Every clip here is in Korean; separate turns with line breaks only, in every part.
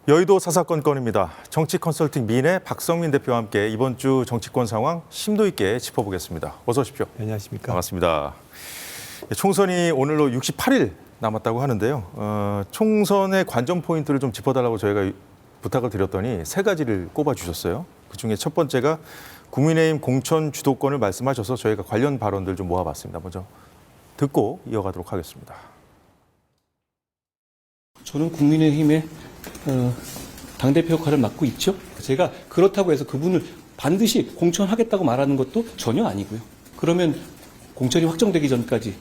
여의도 사사건건입니다. 정치 컨설팅 민의 박성민 대표와 함께 이번 주 정치권 상황 심도 있게 짚어보겠습니다. 어서 오십시오.
안녕하십니까.
반갑습니다. 총선이 오늘로 68일 남았다고 하는데요. 총선의 관전 포인트를 좀 짚어달라고 저희가 부탁을 드렸더니 세 가지를 꼽아주셨어요. 그중에 첫 번째가 국민의힘 공천 주도권을 말씀하셔서 저희가 관련 발언들 좀 모아봤습니다. 먼저 듣고 이어가도록 하겠습니다.
저는 국민의힘의 당대표 역할을 맡고 있죠. 제가 그렇다고 해서 그분을 반드시 공천하겠다고 말하는 것도 전혀 아니고요. 그러면 공천이 확정되기 전까지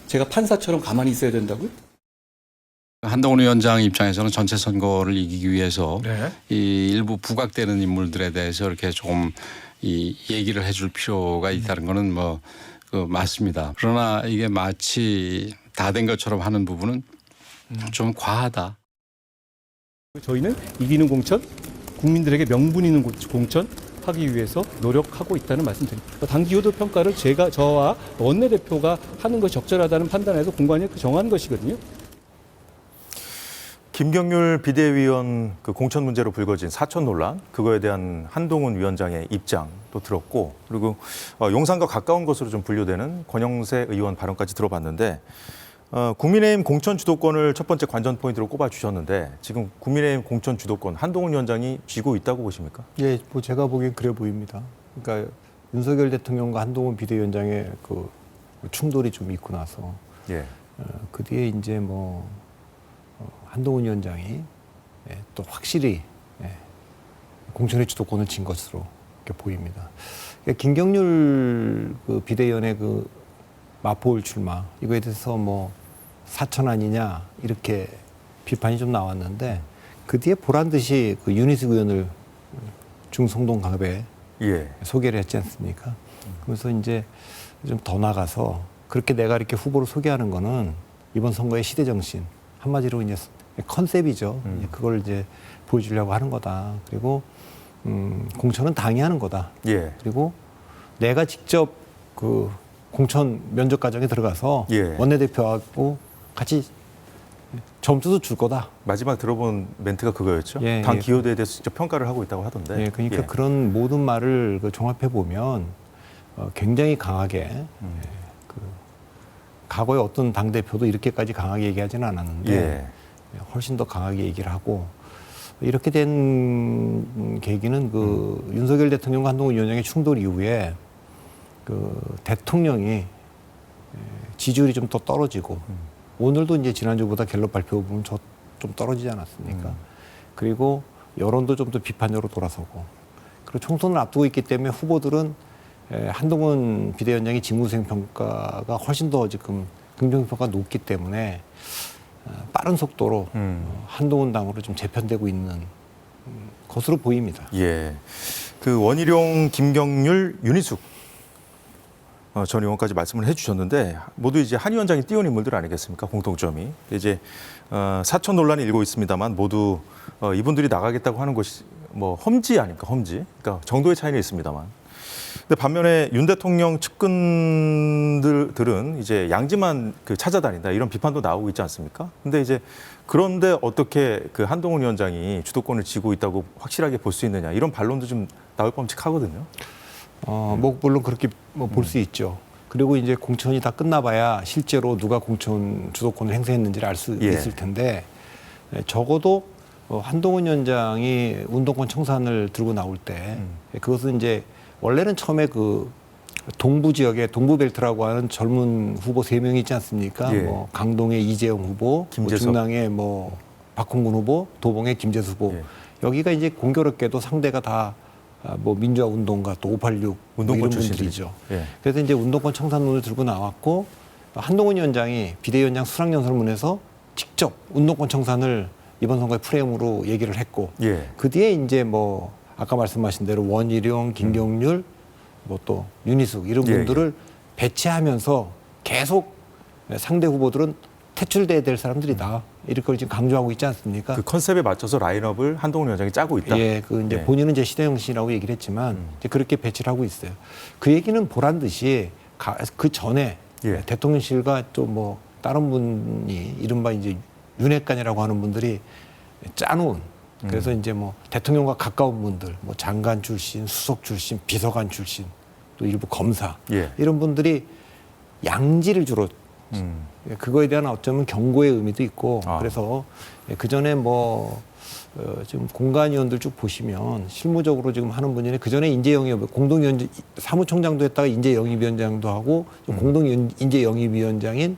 제가 판사처럼 가만히 있어야 된다고요?
한동훈 위원장 입장에서는 전체 선거를 이기기 위해서
네.
이 일부 부각되는 인물들에 대해서 이렇게 조금 이 얘기를 해줄 필요가 있다는 거는 맞습니다. 그러나 이게 마치 다 된 것처럼 하는 부분은 좀 과하다.
저희는 이기는 공천, 국민들에게 명분 있는 공천 하기 위해서 노력하고 있다는 말씀드립니다. 당 기여도 평가를 저와 원내대표가 하는 것이 적절하다는 판단에서 공관위가 정한 것이거든요.
김경률 비대위원 그 공천 문제로 불거진 사천 논란, 그거에 대한 한동훈 위원장의 입장도 들었고, 그리고 용산과 가까운 것으로 좀 분류되는 권영세 의원 발언까지 들어봤는데, 국민의힘 공천 주도권을 첫 번째 관전 포인트로 꼽아주셨는데, 지금 국민의힘 공천 주도권 한동훈 위원장이 쥐고 있다고 보십니까?
예, 뭐 제가 보기엔 그래 보입니다. 그러니까 윤석열 대통령과 한동훈 비대위원장의 그 충돌이 좀 있고 나서
예.
그 뒤에 이제 한동훈 위원장이 또 확실히 공천의 주도권을 쥔 것으로 이렇게 보입니다. 그러니까 김경률 그 비대위원의 그 마포울 출마 이거에 대해서 사천 아니냐 이렇게 비판이 좀 나왔는데 그 뒤에 보란 듯이 그 윤희숙 의원을 중성동 갑에 소개를 했지 않습니까? 그래서 이제 좀 더 나가서 그렇게 내가 이렇게 후보를 소개하는 거는 이번 선거의 시대 정신 한마디로 이제 컨셉이죠. 그걸 이제 보여주려고 하는 거다. 그리고 공천은 당이 하는 거다.
예.
그리고 내가 직접 그 공천 면접 과정에 들어가서 원내대표하고 같이 점수도 줄 거다.
마지막 들어본 멘트가 그거였죠.
예,
당 기여도에 대해서 직접 평가를 하고 있다고 하던데.
예, 그러니까 그런 모든 말을 종합해 보면 굉장히 강하게 그 과거에 어떤 당 대표도 이렇게까지 강하게 얘기하지는 않았는데 훨씬 더 강하게 얘기를 하고 이렇게 된 계기는 그 윤석열 대통령과 한동훈 위원장의 충돌 이후에 그 대통령이 지지율이 좀 더 떨어지고 오늘도 이제 지난주보다 갤럽 발표 보면 좀 떨어지지 않았습니까? 그리고 여론도 좀 더 비판적으로 돌아서고 그리고 총선을 앞두고 있기 때문에 후보들은 한동훈 비대위원장의 직무수행 평가가 훨씬 더 지금 긍정평가가 높기 때문에 빠른 속도로 한동훈 당으로 좀 재편되고 있는 것으로 보입니다.
예. 그 원희룡, 김경률, 윤희숙 전 의원까지 말씀을 해주셨는데 모두 이제 한 위원장이 띄운 인물들 아니겠습니까? 공통점이 이제 사천 논란이 일고 있습니다만 모두 이분들이 나가겠다고 하는 것이 험지 아닙니까? 험지. 그러니까 정도의 차이는 있습니다만. 근데 반면에 윤 대통령 측근들은 이제 양지만 찾아다닌다 이런 비판도 나오고 있지 않습니까? 근데 이제 그런데 어떻게 그 한동훈 위원장이 주도권을 쥐고 있다고 확실하게 볼 수 있느냐 이런 반론도 좀 나올 뻔칙하거든요.
물론 그렇게 볼 수 있죠. 그리고 이제 공천이 다 끝나봐야 실제로 누가 공천 주도권을 행사했는지를 알 수 있을 텐데 적어도 한동훈 위원장이 운동권 청산을 들고 나올 때 그것은 이제 원래는 처음에 그 동부 지역에 동부벨트라고 하는 젊은 후보 3명이 있지 않습니까? 강동의 이재용 후보, 중랑의 박홍근 후보, 도봉의 김재수 후보. 여기가 이제 공교롭게도 상대가 다 민주화 운동가 또 586
운동권
이런 분들이죠. 그래서 이제 운동권 청산론을 들고 나왔고 한동훈 위원장이 비대위원장 수락연설문에서 직접 운동권 청산을 이번 선거의 프레임으로 얘기를 했고 그 뒤에 이제 아까 말씀하신 대로 원희룡, 김경률, 또 윤희숙 이런 분들을 배치하면서 계속 상대 후보들은 퇴출돼야 될 사람들이다. 이렇게 지금 강조하고 있지 않습니까?
그 컨셉에 맞춰서 라인업을 한동훈 위원장이 짜고 있다.
이제 본인은 이제 시대정신이라고 얘기를 했지만 이제 그렇게 배치를 하고 있어요. 그 얘기는 보란 듯이 그 전에 대통령실과 또 다른 분이 이른바 이제 윤핵관이라고 하는 분들이 짜놓은 그래서 이제 뭐 대통령과 가까운 분들, 뭐 장관 출신, 수석 출신, 비서관 출신, 또 일부 검사
예.
이런 분들이 양지를 주로
음.
그거에 대한 어쩌면 경고의 의미도 있고
아.
그래서 그 전에 뭐 지금 공관위원들 쭉 보시면 실무적으로 지금 하는 분이 그 전에 인재영입 공동위원 사무총장도 했다가 인재영입위원장도 하고 공동 인재영입위원장인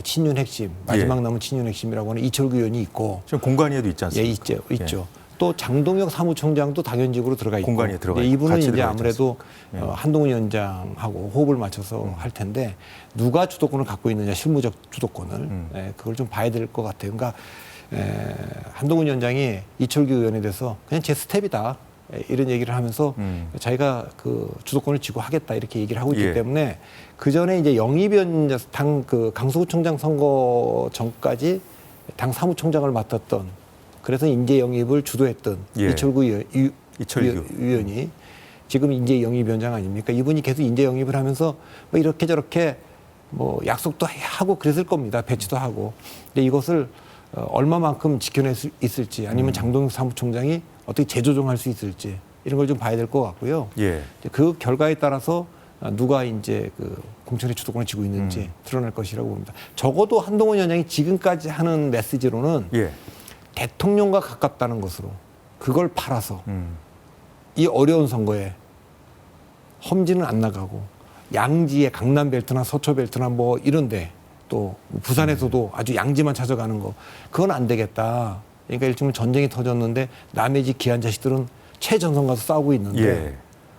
친윤 핵심 마지막 남은 친윤 핵심이라고 하는 이철구 의원이 있고
지금 공관위에도 있지 않습니까?
예, 있죠. 또 장동혁 사무총장도 당연직으로 들어가 있고
공관위에 들어가
네,
있고,
이분은
같이
이제
들어가 있지
아무래도
않습니까? 예.
한동훈 위원장하고 호흡을 맞춰서 할 텐데 누가 주도권을 갖고 있느냐 실무적 주도권을 그걸 좀 봐야 될 것 같아요. 그러니까 한동훈 위원장이 이철규 의원에 대해서 그냥 제 스텝이다 이런 얘기를 하면서 자기가 그 주도권을 쥐고 하겠다 이렇게 얘기를 하고 있기
예.
때문에 그 전에 이제 영입위원 그 강서구청장 선거 전까지 당 사무총장을 맡았던 그래서 인재 영입을 주도했던
예.
이철규
이철규.
의원이 지금 인재 영입위원장 아닙니까? 이분이 계속 인재 영입을 하면서 뭐 이렇게 저렇게 뭐 약속도 하고 그랬을 겁니다. 배치도 하고. 근데 이것을 얼마만큼 지켜낼 수 있을지 아니면 장동혁 사무총장이 어떻게 재조정할 수 있을지 이런 걸 좀 봐야 될 것 같고요.
예.
그 결과에 따라서 누가 이제 그 공천의 주도권을 쥐고 있는지 드러날 것이라고 봅니다. 적어도 한동훈 위원장이 지금까지 하는 메시지로는
예.
대통령과 가깝다는 것으로 그걸 팔아서
음.
이 어려운 선거에 험지는 안 나가고 양지에 강남벨트나 서초벨트나 뭐 이런데 또 부산에서도 아주 양지만 찾아가는 거 그건 안 되겠다. 그러니까 일종의 전쟁이 터졌는데 남의 집 귀한 자식들은 최전선 가서 싸우고 있는데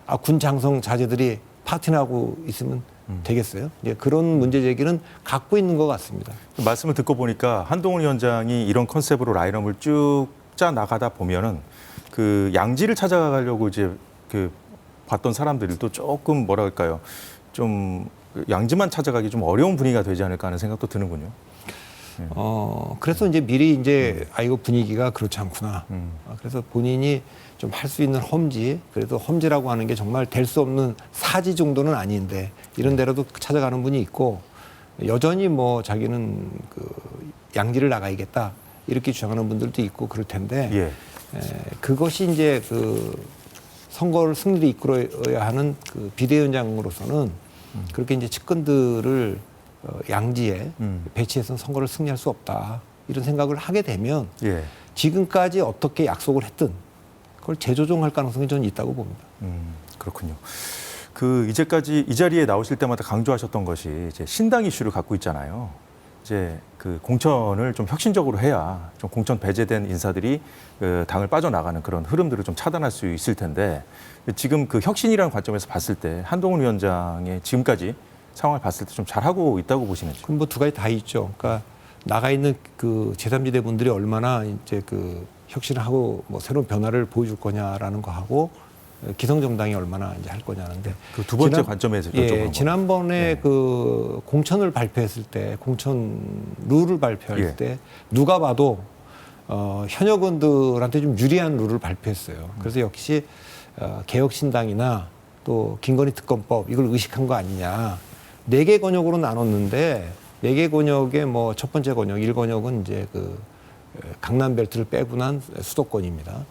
예.
군 장성 자제들이 파티나 하고 있으면 되겠어요? 예, 그런 문제 제기는 갖고 있는 것 같습니다.
말씀을 듣고 보니까 한동훈 위원장이 이런 컨셉으로 라인업을 쭉 짜 나가다 보면은 그 양지를 찾아가려고 이제 그 봤던 사람들도 조금 뭐랄까요, 좀 양지만 찾아가기 좀 어려운 분위기가 되지 않을까 하는 생각도 드는군요.
그래서 이제 미리 이제 이거 분위기가 그렇지 않구나. 그래서 본인이 좀 할 수 있는 험지, 그래도 험지라고 하는 게 정말 될 수 없는 사지 정도는 아닌데 이런 데라도 찾아가는 분이 있고 여전히 뭐 자기는 그 양지를 나가야겠다 이렇게 주장하는 분들도 있고 그럴 텐데
예.
그것이 이제 그 선거를 승리를 이끌어야 하는 그 비대위원장으로서는 그렇게 이제 측근들을 양지에 배치해서 선거를 승리할 수 없다 이런 생각을 하게 되면
예.
지금까지 어떻게 약속을 했든 그걸 재조정할 가능성이 저는 있다고 봅니다.
그렇군요. 그 이제까지 이 자리에 나오실 때마다 강조하셨던 것이 이제 신당 이슈를 갖고 있잖아요. 이제 그 공천을 좀 혁신적으로 해야 좀 공천 배제된 인사들이 그 당을 빠져나가는 그런 흐름들을 좀 차단할 수 있을 텐데 지금 그 혁신이라는 관점에서 봤을 때 한동훈 위원장의 지금까지 상황을 봤을 때 좀 잘하고 있다고 보시는지.
그럼 뭐 두 가지 다 있죠. 그러니까 나가 있는 그 제3지대 분들이 얼마나 이제 그 혁신을 하고 뭐 새로운 변화를 보여줄 거냐라는 거 하고 기성정당이 얼마나 이제 할 거냐는데
그 두 번째 관점에서 여쭤보는
지난번에 그 공천을 발표했을 때 공천 룰을 발표할
예.
때 누가 봐도 현역 의원들한테 좀 유리한 룰을 발표했어요. 그래서 역시 개혁신당이나 또 김건희 특검법 이걸 의식한 거 아니냐. 4개 권역으로 나눴는데 4개 권역의 뭐 첫 번째 권역 1권역은 이제 그 강남벨트를 빼고 난 수도권입니다.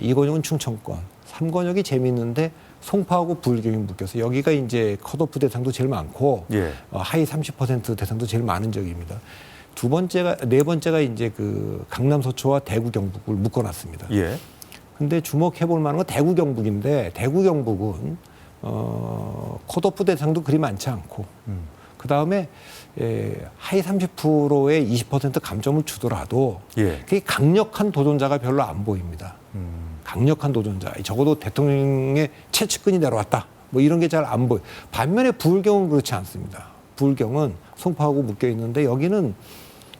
2권역은 충청권, 3권역이 재미있는데 송파하고 부울경이 묶여서 여기가 이제 컷오프 대상도 제일 많고
예.
하위 30% 대상도 제일 많은 지역입니다. 네 번째가 이제 그 강남 서초와 대구 경북을 묶어놨습니다.
예.
근데 주목해볼 만한 건 대구 경북인데 대구 경북은 컷오프 대상도 그리 많지 않고 그 다음에 하위 30%의 20% 감점을 주더라도
예.
그게 강력한 도전자가 별로 안 보입니다. 강력한 도전자, 적어도 대통령의 최측근이 내려왔다. 뭐 이런 게 잘 안 보여. 반면에 부울경은 그렇지 않습니다. 부울경은 송파하고 묶여 있는데 여기는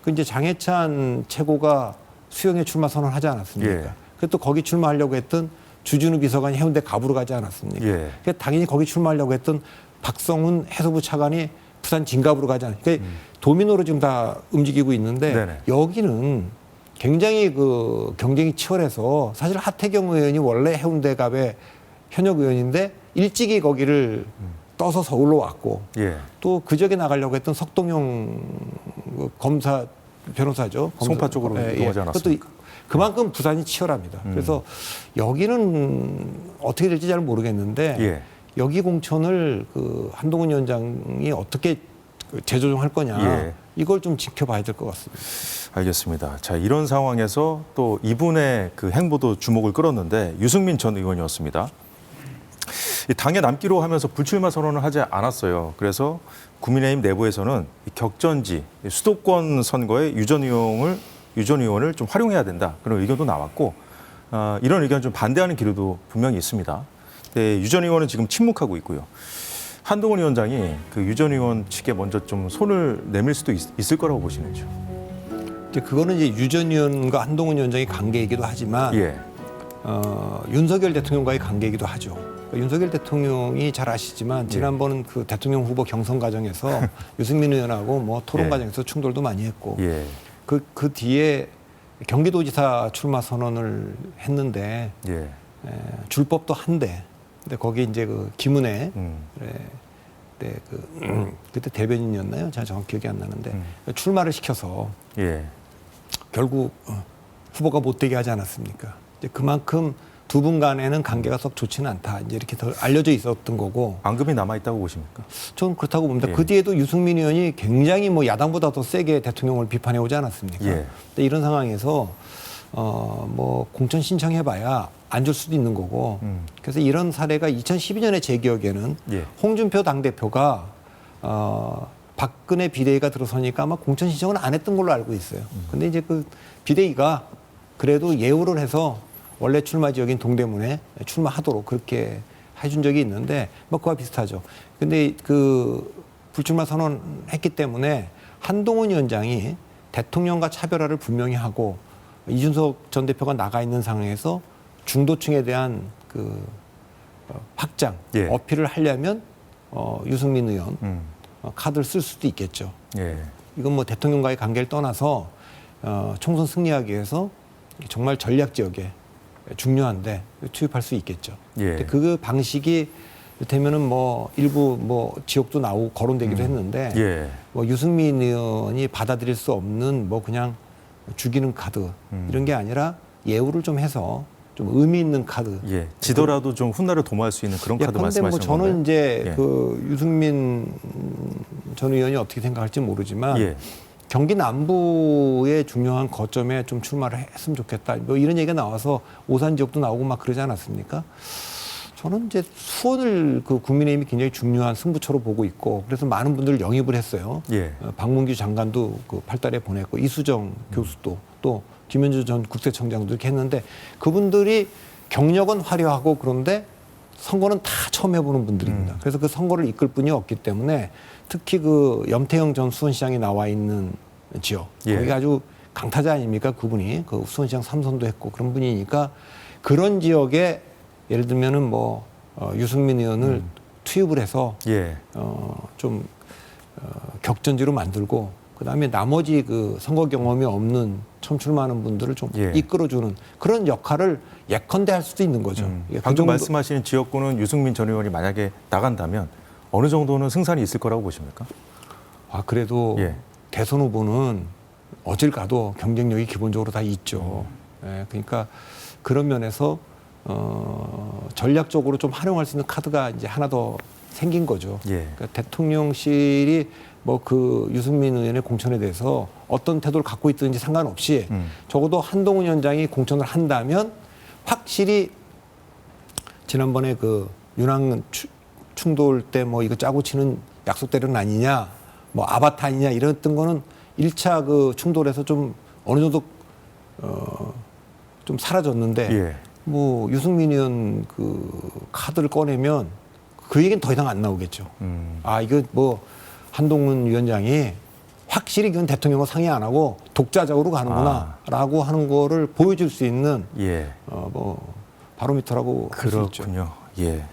그 이제 장해찬 최고가 수영에 출마 선언하지 않았습니까?
예.
그래서 또 거기 출마하려고 했던 주진우 비서관이 해운대 갑으로 가지 않았습니까?
예.
그러니까 당연히 거기 출마하려고 했던 박성훈 해수부 차관이 부산 진갑으로 가지 않았습니까? 그러니까 도미노로 지금 다 움직이고 있는데
네네.
여기는 굉장히 그 경쟁이 치열해서 사실 하태경 의원이 원래 해운대 갑의 현역 의원인데 일찍이 거기를 떠서 서울로 왔고
예.
또 그 지역에 나가려고 했던 석동영 검사 변호사죠.
송파 쪽으로 이동하지 않았습니까?
그것도 그만큼 부산이 치열합니다. 그래서 여기는 어떻게 될지 잘 모르겠는데
예.
여기 공천을 그 한동훈 위원장이 어떻게 재조정할 거냐
예.
이걸 좀 지켜봐야 될 것 같습니다.
알겠습니다. 자, 이런 상황에서 또 이분의 그 행보도 주목을 끌었는데 유승민 전 의원이었습니다. 이 당에 남기로 하면서 불출마 선언을 하지 않았어요. 그래서 국민의힘 내부에서는 이 격전지 수도권 선거에 유 전 의원을 좀 활용해야 된다 그런 의견도 나왔고 이런 의견 좀 반대하는 기류도 분명히 있습니다. 유 전 의원은 지금 침묵하고 있고요. 한동훈 위원장이 그 유 전 의원 측에 먼저 좀 손을 내밀 수도 있을 거라고 보시는지요?
그거는 이제 유 전 의원과 한동훈 위원장의 관계이기도 하지만
예.
윤석열 대통령과의 관계이기도 하죠. 그러니까 윤석열 대통령이 잘 아시지만 지난번 그 대통령 후보 경선 과정에서 유승민 의원하고 뭐 토론
예.
과정에서 충돌도 많이 했고
예.
그 뒤에 경기도지사 출마 선언을 했는데
예.
줄 법도 한데 근데 거기 이제 그 김은혜 그때 대변인이었나요? 제가 정확히 기억이 안 나는데 출마를 시켜서
예.
결국 후보가 못 되게 하지 않았습니까? 이제 그만큼 두 분 간에는 관계가 썩 좋지는 않다. 이제 이렇게 더 알려져 있었던 거고.
앙금이 남아 있다고 보십니까?
저는 그렇다고 봅니다.
예.
그 뒤에도 유승민 의원이 굉장히 뭐 야당보다 더 세게 대통령을 비판해 오지 않았습니까?
예.
근데 이런 상황에서 뭐 공천 신청해봐야 안 줄 수도 있는 거고. 그래서 이런 사례가 2012년에 제 기억에는
예.
홍준표 당대표가 박근혜 비대위가 들어서니까 아마 공천 신청은 안 했던 걸로 알고 있어요. 근데 이제 그 비대위가 그래도 예우를 해서 원래 출마 지역인 동대문에 출마하도록 그렇게 해준 적이 있는데 뭐 그와 비슷하죠. 근데 그 불출마 선언했기 때문에 한동훈 위원장이 대통령과 차별화를 분명히 하고 이준석 전 대표가 나가 있는 상황에서 중도층에 대한 그 확장,
예.
어필을 하려면 유승민 의원 카드를 쓸 수도 있겠죠.
예.
이건 뭐 대통령과의 관계를 떠나서 총선 승리하기 위해서 정말 전략 지역에 중요한데 투입할 수 있겠죠.
예.
근데 그 방식이 되면은 뭐 일부 뭐 지역도 나오고 거론되기도 했는데
예.
뭐 유승민 의원이 받아들일 수 없는 뭐 그냥 죽이는 카드 이런 게 아니라 예우를 좀 해서 좀 의미 있는 카드.
예. 지더라도 좀 훗날을 도모할 수 있는 그런 카드
근데
말씀하시는
뭐 저는
건가요?
이제
예.
그 유승민 전 의원이 어떻게 생각할지 모르지만
예.
경기 남부의 중요한 거점에 좀 출마를 했으면 좋겠다. 뭐 이런 얘기가 나와서 오산 지역도 나오고 막 그러지 않았습니까? 저는 이제 수원을 그 국민의힘이 굉장히 중요한 승부처로 보고 있고 그래서 많은 분들을 영입을 했어요.
예.
박문규 장관도 그 8달에 보냈고 이수정 교수도 또 김현주 전 국세청장도 이렇게 했는데 그분들이 경력은 화려하고 그런데 선거는 다 처음 해보는 분들입니다. 그래서 그 선거를 이끌 분이 없기 때문에 특히 그 염태영 전 수원시장이 나와 있는 지역
예.
거기가 아주 강타자 아닙니까? 그분이 그 수원시장 3선도 했고 그런 분이니까 그런 지역에 예를 들면은 뭐 유승민 의원을 투입을 해서
예.
좀 격전지로 만들고 그다음에 나머지 그 선거 경험이 없는 처음 출마하는 분들을 좀
예.
이끌어주는 그런 역할을 예컨대 할 수도 있는 거죠. 예, 그
방금
정도-
말씀하신 지역구는 유승민 전 의원이 만약에 나간다면 어느 정도는 승산이 있을 거라고 보십니까?
그래도
예.
대선 후보는 어딜 가도 경쟁력이 기본적으로 다 있죠. 예, 그러니까 그런 면에서 전략적으로 좀 활용할 수 있는 카드가 이제 하나 더 생긴 거죠.
예.
그러니까 대통령실이 뭐 그 유승민 의원의 공천에 대해서 어떤 태도를 갖고 있든지 상관없이 적어도 한동훈 위원장이 공천을 한다면 확실히 지난번에 그 윤왕 충돌 때 뭐 이거 짜고 치는 약속대로는 아니냐, 뭐 아바타 아니냐 이랬던 거는 1차 그 충돌에서 좀 어느 정도 좀 사라졌는데
예.
뭐 유승민 의원 그 카드를 꺼내면 그 얘기는 더 이상 안 나오겠죠. 이거 뭐 한동훈 위원장이 확실히 그건 대통령과 상의 안 하고 독자적으로 가는구나라고 하는 거를 보여줄 수 있는
예.
뭐 바로미터라고 할 수 있죠.
그렇군요. 예.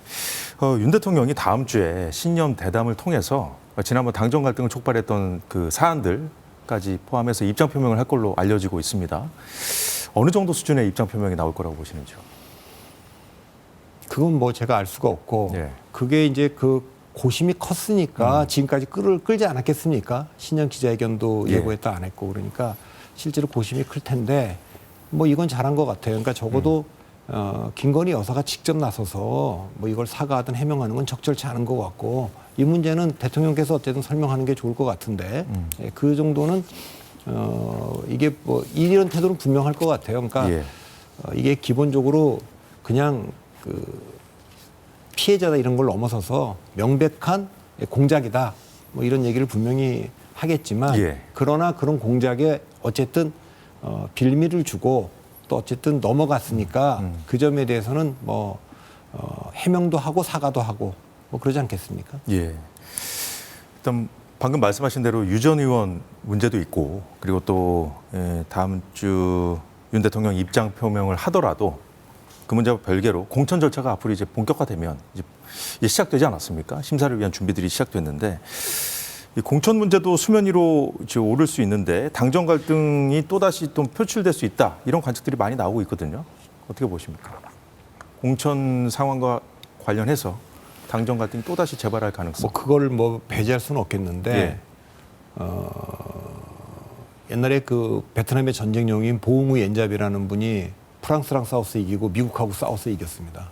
윤 대통령이 다음 주에 신년 대담을 통해서 지난번 당정 갈등을 촉발했던 그 사안들까지 포함해서 입장 표명을 할 걸로 알려지고 있습니다. 어느 정도 수준의 입장 표명이 나올 거라고 보시는지요?
그건 뭐 제가 알 수가 없고
예.
그게 이제 그 고심이 컸으니까 지금까지 끌지 않았겠습니까? 신년 기자회견도
예.
예고했다 안 했고 그러니까 실제로 고심이 클 텐데 뭐 이건 잘한 것 같아요. 그러니까 적어도 김건희 여사가 직접 나서서 뭐 이걸 사과하든 해명하는 건 적절치 않은 것 같고 이 문제는 대통령께서 어쨌든 설명하는 게 좋을 것 같은데 예, 그 정도는 이게 뭐 이런 태도는 분명할 것 같아요. 그러니까
예.
이게 기본적으로 그냥 그 피해자다 이런 걸 넘어서서 명백한 공작이다. 뭐 이런 얘기를 분명히 하겠지만
예.
그러나 그런 공작에 어쨌든 빌미를 주고 또 어쨌든 넘어갔으니까 그 점에 대해서는 뭐 해명도 하고 사과도 하고 뭐 그러지 않겠습니까?
예. 일단 방금 말씀하신 대로 유 전 의원 문제도 있고 그리고 또 다음 주 윤 대통령 입장 표명을 하더라도 그 문제와 별개로 공천 절차가 앞으로 이제 본격화되면 이제 시작되지 않았습니까? 심사를 위한 준비들이 시작됐는데 이 공천 문제도 수면 위로 이제 오를 수 있는데 당정 갈등이 또다시 또 표출될 수 있다 이런 관측들이 많이 나오고 있거든요. 어떻게 보십니까? 공천 상황과 관련해서 당정 갈등이 또다시 재발할 가능성.
뭐 그걸 뭐 배제할 수는 없겠는데
예.
옛날에 그 베트남의 전쟁 용인 보응우 옌잡이라는 분이 프랑스랑 싸워서 이기고 미국하고 싸워서 이겼습니다.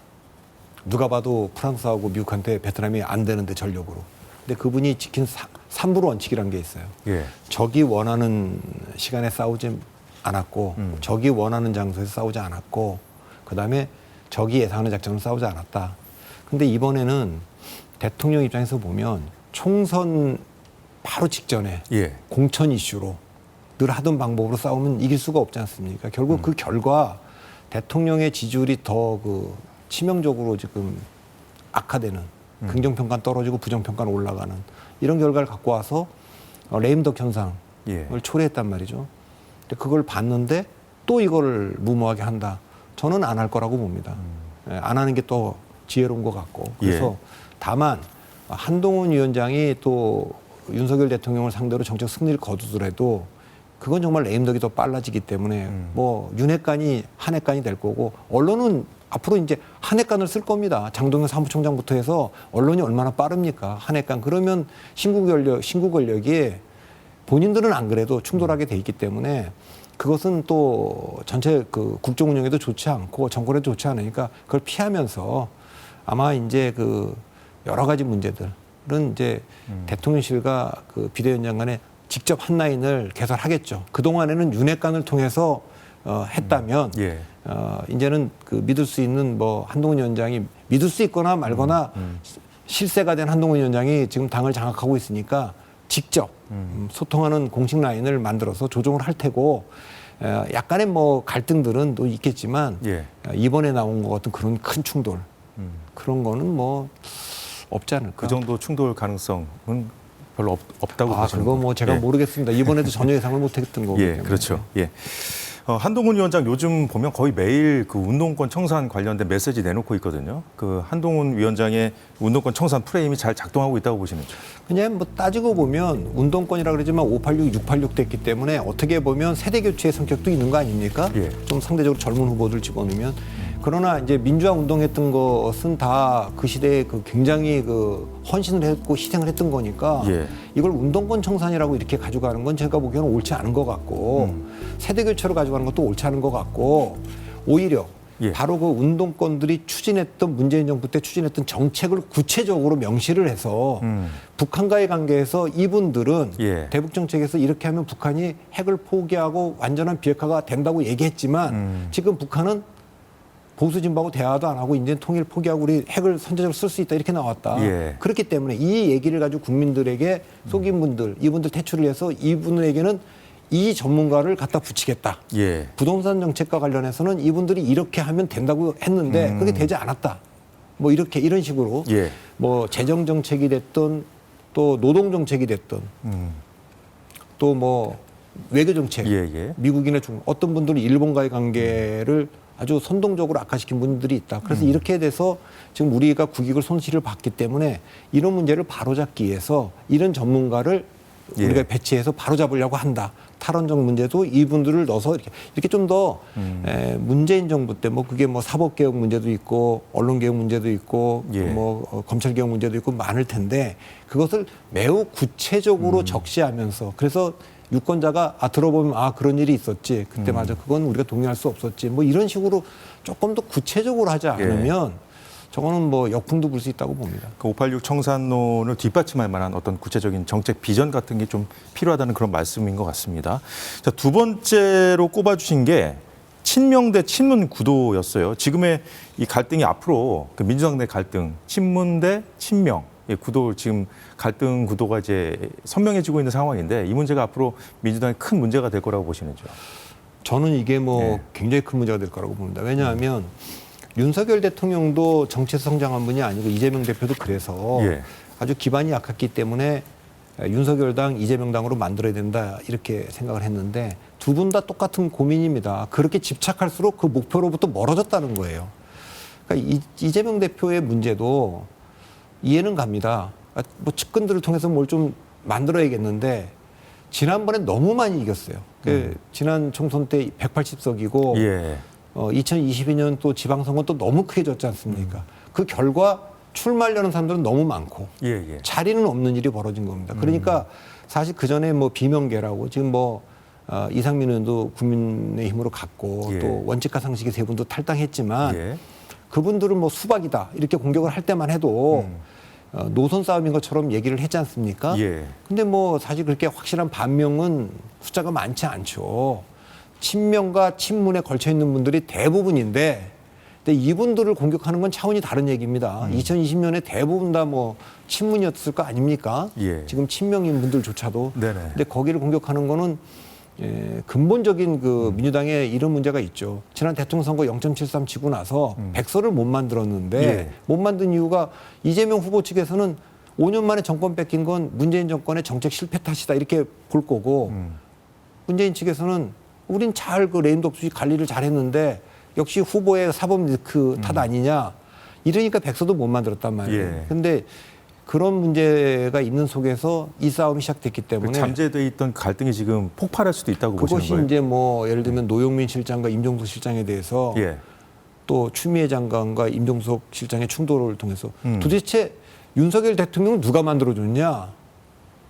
누가 봐도 프랑스하고 미국한테 베트남이 안 되는데 전력으로. 근데 그분이 지킨 삼불 원칙이라는 게 있어요.
예.
적이 원하는 시간에 싸우지 않았고 적이 원하는 장소에서 싸우지 않았고 그다음에 적이 예상하는 작전을 싸우지 않았다. 근데 이번에는 대통령 입장에서 보면 총선 바로 직전에
예.
공천 이슈로 늘 하던 방법으로 싸우면 이길 수가 없지 않습니까? 결국 그 결과 대통령의 지지율이 더 그 치명적으로 지금 악화되는 긍정평가는 떨어지고 부정평가는 올라가는 이런 결과를 갖고 와서 레임덕 현상을
예.
초래했단 말이죠. 근데 그걸 봤는데 또 이걸 무모하게 한다. 저는 안 할 거라고 봅니다. 예, 안 하는 게 또 지혜로운 것 같고. 그래서
예.
다만 한동훈 위원장이 또 윤석열 대통령을 상대로 정책 승리를 거두더라도 그건 정말 레임덕이 더 빨라지기 때문에 뭐 윤핵관이 한핵관이 될 거고 언론은 앞으로 이제 한핵관을 쓸 겁니다. 장동영 사무총장부터 해서 언론이 얼마나 빠릅니까? 한핵관. 그러면 신구 권력이 본인들은 안 그래도 충돌하게 돼 있기 때문에 그것은 또 전체 그 국정 운영에도 좋지 않고 정권에도 좋지 않으니까 그걸 피하면서 아마 이제 그 여러 가지 문제들은 이제 대통령실과 그 비대위원장 간에 직접 한 라인을 개설하겠죠. 그동안에는 윤핵관을 통해서 했다면
예.
이제는 그 믿을 수 있는 뭐 한동훈 위원장이 믿을 수 있거나 말거나 실세가 된 한동훈 위원장이 지금 당을 장악하고 있으니까 직접 소통하는 공식 라인을 만들어서 조정을 할 테고 약간의 뭐 갈등들은 또 있겠지만
예.
이번에 나온 것 같은 그런 큰 충돌 그런 거는 뭐 없지 않을까.
그 정도 충돌 가능성은 별로 없다고 보시는
그거 뭐 제가
예.
모르겠습니다. 이번에도 전혀 예상을 못했던 거기 때문에.
예, 그렇죠. 예. 한동훈 위원장 요즘 보면 거의 매일 그 운동권 청산 관련된 메시지 내놓고 있거든요. 그 한동훈 위원장의 운동권 청산 프레임이 잘 작동하고 있다고 보시는지.
그냥 뭐 따지고 보면 운동권이라 그러지만 586, 686 됐기 때문에 어떻게 보면 세대 교체의 성격도 있는 거 아닙니까?
예.
좀 상대적으로 젊은 후보들 집어넣으면 그러나 이제 민주화 운동했던 것은 다 그 시대에 그 굉장히 그 헌신을 했고 희생을 했던 거니까
예.
이걸 운동권 청산이라고 이렇게 가져가는 건 제가 보기에는 옳지 않은 것 같고 세대 교체로 가져가는 것도 옳지 않은 것 같고 오히려
예.
바로 그 운동권들이 추진했던 문재인 정부 때 추진했던 정책을 구체적으로 명시를 해서 북한과의 관계에서 이분들은
예.
대북 정책에서 이렇게 하면 북한이 핵을 포기하고 완전한 비핵화가 된다고 얘기했지만 지금 북한은 보수 진보하고 대화도 안 하고 이제 통일 포기하고 우리 핵을 선제적으로 쓸 수 있다 이렇게 나왔다.
예.
그렇기 때문에 이 얘기를 가지고 국민들에게 속인 분들, 이분들 퇴출을 해서 이분에게는 이 전문가를 갖다 붙이겠다.
예.
부동산 정책과 관련해서는 이분들이 이렇게 하면 된다고 했는데 그게 되지 않았다. 뭐 이렇게 이런 식으로
예.
뭐 재정 정책이 됐든 또 노동 정책이 됐든 또 뭐 외교 정책,
예, 예.
미국이나 중국 어떤 분들은 일본과의 관계를 아주 선동적으로 악화시킨 분들이 있다. 그래서 이렇게 돼서 지금 우리가 국익을 손실을 봤기 때문에 이런 문제를 바로잡기 위해서 이런 전문가를
예.
우리가 배치해서 바로 잡으려고 한다. 탈원전 문제도 이분들을 넣어서 이렇게 좀 더 문재인 정부 때 뭐 그게 뭐 사법개혁 문제도 있고 언론개혁 문제도 있고
예.
뭐 검찰개혁 문제도 있고 많을 텐데 그것을 매우 구체적으로 적시하면서 그래서 유권자가 들어보면 그런 일이 있었지. 그때 맞아. 그건 우리가 동의할 수 없었지. 뭐 이런 식으로 조금 더 구체적으로 하지 않으면 저거는 뭐 역풍도 불 수 있다고 봅니다.
그 586 청산론을 뒷받침할 만한 어떤 구체적인 정책 비전 같은 게 좀 필요하다는 그런 말씀인 것 같습니다. 자, 두 번째로 꼽아주신 게 친명 대 친문 구도였어요. 지금의 이 갈등이 앞으로 그 민주당 내 갈등, 친문 대 친명 구도 지금 갈등 구도가 이제 선명해지고 있는 상황인데 이 문제가 앞으로 민주당에 큰 문제가 될 거라고 보시는지요?
저는 이게 뭐
예.
굉장히 큰 문제가 될 거라고 봅니다. 왜냐하면 윤석열 대통령도 정치에서 성장한 분이 아니고 이재명 대표도 그래서
예.
아주 기반이 약했기 때문에 윤석열당 이재명당으로 만들어야 된다 이렇게 생각을 했는데 두 분 다 똑같은 고민입니다. 그렇게 집착할수록 그 목표로부터 멀어졌다는 거예요. 그러니까 이재명 대표의 문제도 이해는 갑니다. 뭐 측근들을 통해서 뭘 좀 만들어야겠는데 지난번에 너무 많이 이겼어요. 지난 총선 때 180석이고
예.
2022년 또 지방선거 또 너무 크게 졌지 않습니까? 그 결과 출마하려는 사람들은 너무 많고
예.
자리는 없는 일이 벌어진 겁니다. 그러니까 사실 그 전에 뭐 비명계라고 지금 뭐 이상민 의원도 국민의힘으로 갔고
예.
또 원칙과 상식의 세 분도 탈당했지만
예.
그분들은 뭐 수박이다 이렇게 공격을 할 때만 해도 노선 싸움인 것처럼 얘기를 했지 않습니까?
예.
근데 뭐 사실 그렇게 확실한 반명은 숫자가 많지 않죠. 친명과 친문에 걸쳐 있는 분들이 대부분인데, 근데 이분들을 공격하는 건 차원이 다른 얘기입니다. 2020년에 대부분 다 뭐 친문이었을 거 아닙니까?
예.
지금 친명인 분들조차도.
네네.
근데 거기를 공격하는 거는 근본적인 그 민주당에 이런 문제가 있죠. 지난 대통령 선거 0.73 지고 나서 백서를 못 만들었는데
예.
못 만든 이유가 이재명 후보 측에서는 5년 만에 정권 뺏긴 건 문재인 정권의 정책 실패 탓이다 이렇게 볼 거고 문재인 측에서는 우린 잘 그 레임도 없이 관리를 잘했는데 역시 후보의 사법 리스크 탓 아니냐 이러니까 백서도 못 만들었단 말이에요.
예.
근데 그런 문제가 있는 속에서 이 싸움이 시작됐기 때문에
잠재돼 있던 갈등이 지금 폭발할 수도 있다고 보시는
그것이
거예요?
이제 뭐 예를 들면 노영민 실장과 임종석 실장에 대해서
예.
또 추미애 장관과 임종석 실장의 충돌을 통해서 도대체 윤석열 대통령은 누가 만들어줬냐?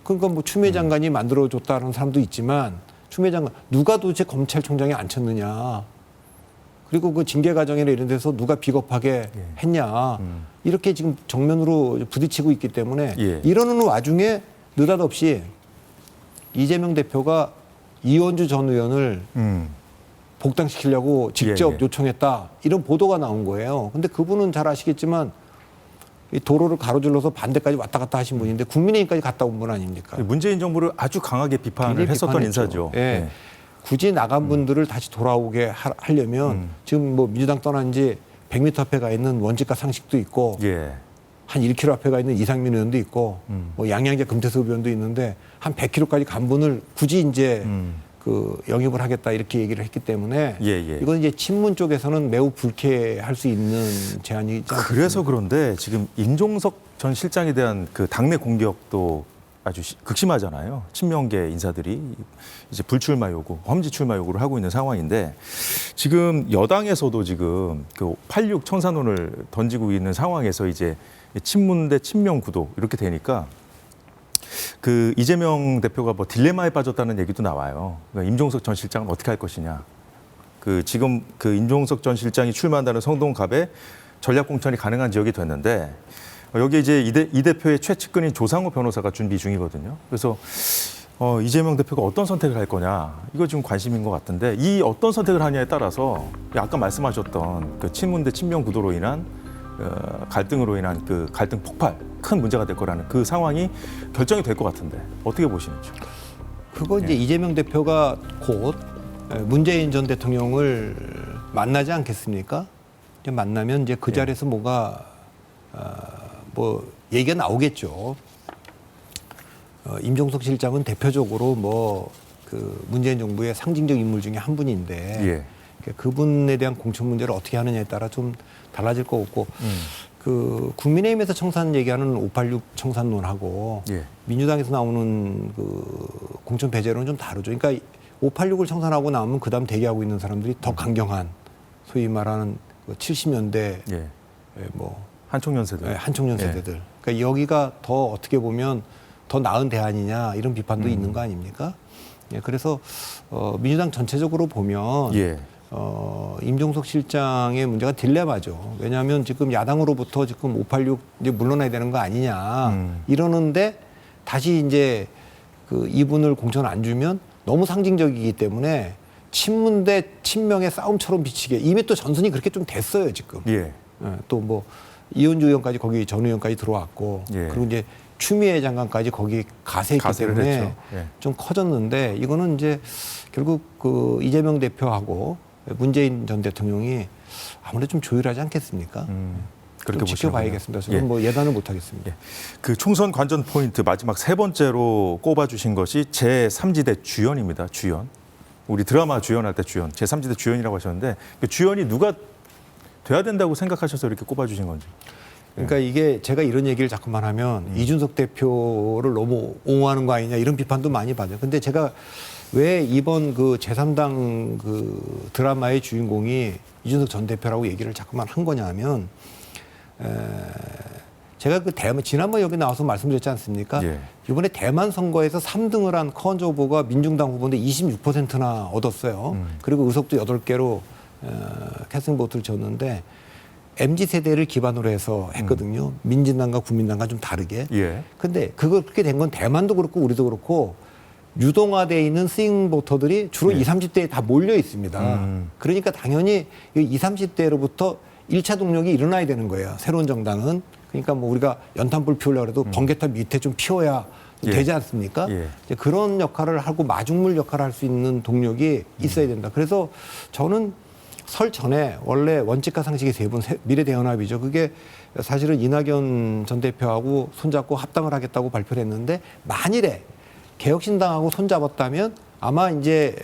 그러니까 뭐 추미애 장관이 만들어줬다는 사람도 있지만 추미애 장관 누가 도대체 검찰총장에 앉혔느냐? 그리고 그 징계 과정이나 이런 데서 누가 비겁하게 했냐? 이렇게 지금 정면으로 부딪히고 있기 때문에
예.
이러는 와중에 느닷없이 이재명 대표가 이원주 전 의원을 복당시키려고 직접
예.
요청했다. 이런 보도가 나온 거예요. 근데 그분은 잘 아시겠지만 이 도로를 가로질러서 반대까지 왔다 갔다 하신 분인데 국민의힘까지 갔다 온 분 아닙니까?
문재인 정부를 아주 강하게 비판을
굉장히
했었던
비판했죠.
인사죠.
예. 굳이 나간 분들을 다시 돌아오게 하려면 지금 뭐 민주당 떠난 지 100m 앞에 가 있는 원칙과 상식도 있고
예.
한 1km 앞에 가 있는 이상민 의원도 있고 뭐 양양재 금태섭 의원도 있는데 한 100km까지 간 분을 굳이 이제 그 영입을 하겠다 이렇게 얘기를 했기 때문에
예.
이건 이제 친문 쪽에서는 매우 불쾌할 수 있는 제안이지 않습니까?
그래서 그런데 지금 임종석 전 실장에 대한 그 당내 공격도 아주 극심하잖아요. 친명계 인사들이 이제 불출마 요구, 험지 출마 요구를 하고 있는 상황인데 지금 여당에서도 지금 그 86 청산론을 던지고 있는 상황에서 이제 친문 대 친명 구도 이렇게 되니까 그 이재명 대표가 뭐 딜레마에 빠졌다는 얘기도 나와요. 그러니까 임종석 전 실장은 어떻게 할 것이냐. 그 지금 그 임종석 전 실장이 출마한다는 성동갑에 전략 공천이 가능한 지역이 됐는데 여기 이제 이 대표의 최측근인 조상우 변호사가 준비 중이거든요. 그래서 이재명 대표가 어떤 선택을 할 거냐 이거 지금 관심인 것 같은데 이 어떤 선택을 하냐에 따라서 아까 말씀하셨던 그 친문 대 친명 구도로 인한 갈등으로 인한 그 갈등 폭발 큰 문제가 될 거라는 그 상황이 결정이 될 것 같은데 어떻게 보시는지?
그거 이제 이재명 대표가 곧 문재인 전 대통령을 만나지 않겠습니까? 이제 만나면 이제 그 자리에서 뭐가 뭐 얘기가 나오겠죠. 임종석 실장은 대표적으로 뭐 그 문재인 정부의 상징적 인물 중에 한 분인데
예.
그분에 대한 공천 문제를 어떻게 하느냐에 따라 좀 달라질 것 같고 그 국민의힘에서 청산 얘기하는 586 청산론하고
예.
민주당에서 나오는 그 공천 배제론은 좀 다르죠. 그러니까 586을 청산하고 나오면 그다음 대기하고 있는 사람들이 더 강경한 소위 말하는 그 70년대
예.
뭐
한총련 세대.
한총련
예.
세대들. 그러니까 여기가 더 어떻게 보면 더 나은 대안이냐 이런 비판도 있는 거 아닙니까? 예, 그래서 민주당 전체적으로 보면
예.
임종석 실장의 문제가 딜레마죠. 왜냐하면 지금 야당으로부터 지금 586 이제 물러나야 되는 거 아니냐 이러는데 다시 이제 그 이분을 공천 안 주면 너무 상징적이기 때문에 친문 대 친명의 싸움처럼 비치게 이미 또 전선이 그렇게 좀 됐어요 지금.
예.
또 뭐 이현주 의원까지 거기 전 의원까지 들어왔고
예.
그리고 이제 추미애 장관까지 거기 가세했기
가세를
때문에
했죠. 예.
좀 커졌는데 이거는 이제 결국 그 이재명 대표하고 문재인 전 대통령이 아무래도 좀 조율하지 않겠습니까?
그렇게
좀 지켜봐야겠습니다. 저는
예.
뭐 예단을 못 하겠습니다.
예. 그 총선 관전 포인트 마지막 세 번째로 꼽아주신 것이 제3지대 주연입니다. 주연. 우리 드라마 주연할 때 주연. 제3지대 주연이라고 하셨는데 그 주연이 누가 돼야 된다고 생각하셔서 이렇게 꼽아주신 건지.
그러니까 이게 제가 이런 얘기를 자꾸만 하면 이준석 대표를 너무 옹호하는 거 아니냐 이런 비판도 많이 받아요. 근데 제가 왜 이번 그 제3당 그 드라마의 주인공이 이준석 전 대표라고 얘기를 자꾸만 한 거냐 하면 제가 그 대만 지난번 여기 나와서 말씀드렸지 않습니까?
예.
이번에 대만 선거에서 3등을 한 커언저 후보가 민중당 후보인데 26%나 얻었어요. 그리고 의석도 8개로 캐스팅 보트를 줬는데 MZ 세대를 기반으로 해서 했거든요. 민진당과 국민당과 좀 다르게.
예.
근데 그렇게 된 건 대만도 그렇고 우리도 그렇고 유동화되어 있는 스윙 보터들이 주로
네.
20, 30대에 다 몰려 있습니다. 그러니까 당연히 20, 30대로부터 1차 동력이 일어나야 되는 거예요. 새로운 정당은. 그러니까 뭐 우리가 연탄불 피우려고 해도 번개탑 밑에 좀 피워야
예.
되지 않습니까?
예.
이제 그런 역할을 하고 마중물 역할을 할 수 있는 동력이 있어야 된다. 그래서 저는 설 전에 원래 원칙과 상식의 세 분 미래대연합이죠. 그게 사실은 이낙연 전 대표하고 손잡고 합당을 하겠다고 발표를 했는데 만일에 개혁신당하고 손잡았다면 아마 이제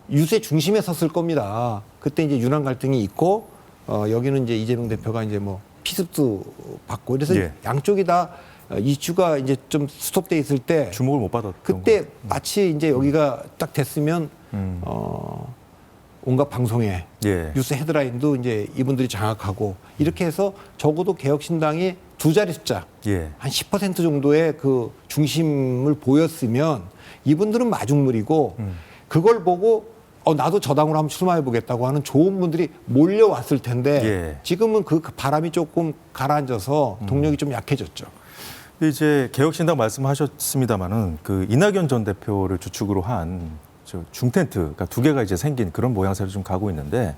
유세 중심에 섰을 겁니다. 그때 이제 유난 갈등이 있고 여기는 이제 이재명 대표가 이제 뭐 피습도 받고 그래서
예.
양쪽이 다 이슈가 이제 좀 스톱돼 있을 때
주목을 못 받았던
그때
거.
마치 이제 여기가 딱 됐으면 온갖 방송에
예.
뉴스 헤드라인도 이제 이분들이 장악하고 이렇게 해서 적어도 개혁신당이 두 자리 숫자
예.
한 10% 정도의 그 중심을 보였으면 이분들은 마중물이고 그걸 보고 나도 저 당으로 한번 출마해 보겠다고 하는 좋은 분들이 몰려왔을 텐데
예.
지금은 그 바람이 조금 가라앉아서 동력이 좀 약해졌죠.
근데 이제 개혁신당 말씀하셨습니다마는 그 이낙연 전 대표를 주축으로 한 중텐트가 두 개가 이제 생긴 그런 모양새로 좀 가고 있는데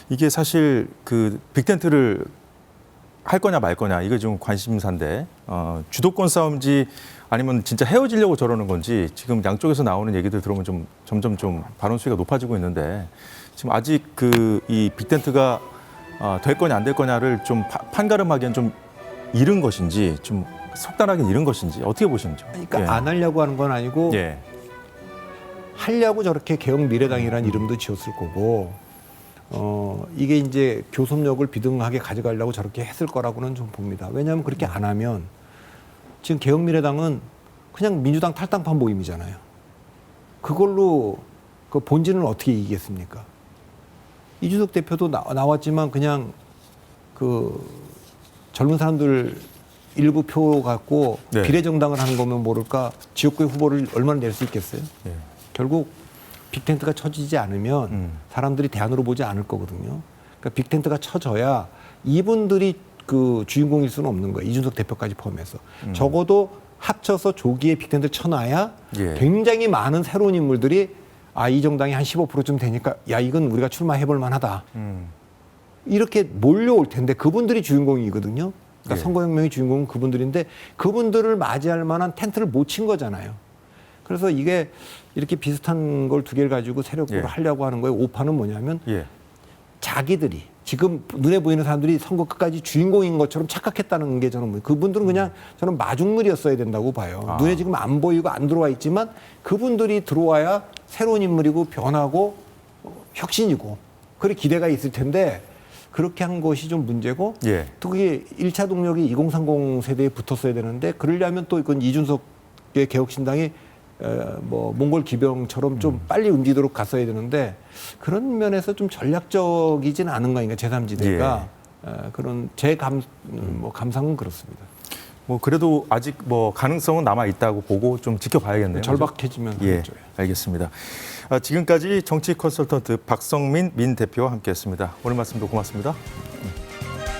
이게 사실 그 빅텐트를 할 거냐 말 거냐 이게 좀 관심사인데 주도권 싸움지 아니면 진짜 헤어지려고 저러는 건지 지금 양쪽에서 나오는 얘기들 들어보면 좀 점점 좀 발언 수위가 높아지고 있는데 지금 아직 그 이 빅텐트가 될 거냐 안 될 거냐를 좀 판가름하기엔 좀 이른 것인지 좀 속단하게 이른 것인지 어떻게 보시는지.
그러니까
예.
안 하려고 하는 건 아니고
예.
하려고 저렇게 개혁미래당이라는 이름도 지었을 거고 이게 이제 교섭력을 비등하게 가져가려고 저렇게 했을 거라고는 좀 봅니다. 왜냐하면 그렇게 안 하면 지금 개혁미래당은 그냥 민주당 탈당판 모임이잖아요. 그걸로 그 본질은 어떻게 이기겠습니까? 이준석 대표도 나왔지만 그냥 그 젊은 사람들 일부 표 갖고
네.
비례정당을 하는 거면 모를까 지역구의 후보를 얼마나 낼 수 있겠어요?
예.
결국 빅텐트가 쳐지지 않으면 사람들이 대안으로 보지 않을 거거든요. 그러니까 빅텐트가 쳐져야 이분들이 그 주인공일 수는 없는 거예요. 이준석 대표까지 포함해서. 적어도 합쳐서 조기에 빅텐트를 쳐놔야
예.
굉장히 많은 새로운 인물들이 이 정당이 한 15%쯤 되니까 야 이건 우리가 출마해볼 만하다. 이렇게 몰려올 텐데 그분들이 주인공이거든요. 그러니까
예.
선거혁명의 주인공은 그분들인데 그분들을 맞이할 만한 텐트를 못 친 거잖아요. 그래서 이게 이렇게 비슷한 걸 두 개를 가지고 세력으로
예.
하려고 하는 거예요. 오파는 뭐냐면
예.
자기들이 지금 눈에 보이는 사람들이 선거 끝까지 주인공인 것처럼 착각했다는 게 저는 그분들은 그냥 저는 마중물이었어야 된다고 봐요. 눈에 지금 안 보이고 안 들어와 있지만 그분들이 들어와야 새로운 인물이고 변하고 혁신이고 그래 기대가 있을 텐데 그렇게 한 것이 좀 문제고
예.
또 그게 1차 동력이 2030 세대에 붙었어야 되는데 그러려면 또 이건 이준석의 개혁신당이 뭐 몽골 기병처럼 좀 빨리 움직이도록 갔어야 되는데 그런 면에서 좀 전략적이진 않은 거 아닌가 제3지대가 그런 제 감상은 그렇습니다.
뭐 그래도 아직 뭐 가능성은 남아 있다고 보고 좀 지켜봐야겠네요.
절박해지면
예,
하죠.
알겠습니다. 지금까지 정치 컨설턴트 박성민 민 대표와 함께했습니다. 오늘 말씀도 고맙습니다.